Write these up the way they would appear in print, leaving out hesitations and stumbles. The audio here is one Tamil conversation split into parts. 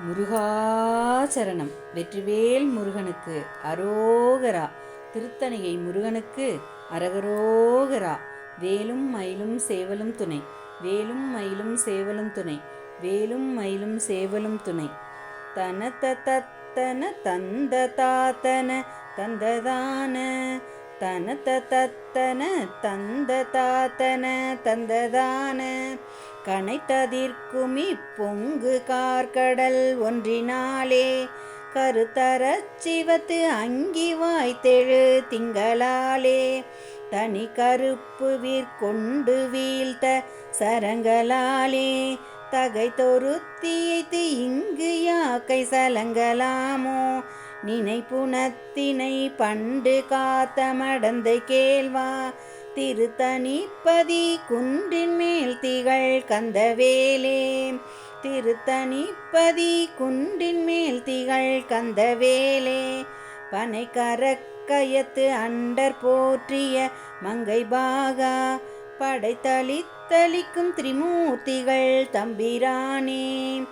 முருகாசரணம். வெற்றிவேல் முருகனுக்கு அரோகரா. திருத்தணிகை முருகனுக்கு அரகரோகரா. வேலும் மயிலும் சேவலும் துணை. வேலும் மயிலும் சேவலும் துணை. வேலும் மயிலும் சேவலும் துணை. தனத தத்தன தந்த தாத்தன தந்ததான. தனத தத்தன தந்த தாத்தன தந்ததான. கனைத்ததிர்க்குமி பொங்கு கார்கடல் ஒன்றினாலே. கருத்தரச் சிவத்து அங்கி வாய்த்தெழு திங்களாலே. தனி கருப்பு வீர்கொண்டு வீழ்த்த சரங்களாலே. தகை தொருத்தியைத்து இங்கு யாக்கை சலங்கலாமோ. நினைப்புணத்தினை பண்டு காத்த மடந்தை கேள்வா. திருத்தணிப்பதி குன்றின் மேல் திகழ் கந்தவேலே. திருத்தணிப்பதி குன்றின் மேல் திகழ் கந்தவேலே. பனை கரக்கயத்து அண்டர் போற்றிய மங்கை பாகா. படைத்தளித்தளிக்கும் திரிமூர்த்திகள் தம்பிரானே.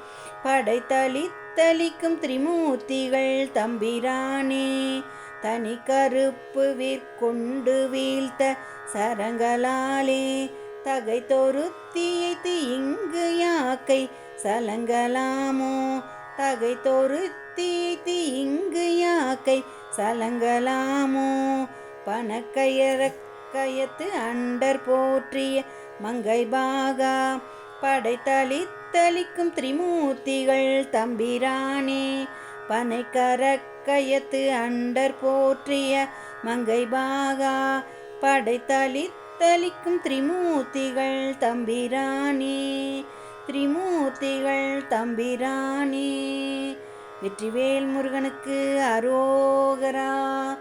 படைத்தளித்தளிக்கும் திரிமூர்த்திகள் தம்பிரானே. தனி கருப்பு வீர்கொண்டு வீழ்த்த சரங்களாலே. தகை தொருத்தியைத்து இங்கு யாக்கை சலங்கலாமோ. தகை தொருத்தியைத்து இங்கு யாக்கை சலங்கலாமோ. பணக்கயத்து அண்டர் போற்றிய மங்கை பாகா. படைத்தளித்தளிக்கும் திரிமூர்த்திகள் தம்பிரானே. பனை கரக்கயத்து அண்டர் போற்றிய மங்கை பாகா. படைத்தளித்தளிக்கும் திரிமூர்த்திகள் தம்பிரானே. திரிமூர்த்திகள் தம்பிரானே. வெற்றிவேல் முருகனுக்கு அரோகரா.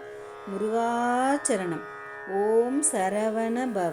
முருகாச்சரணம். ஓம் சரவண பவ.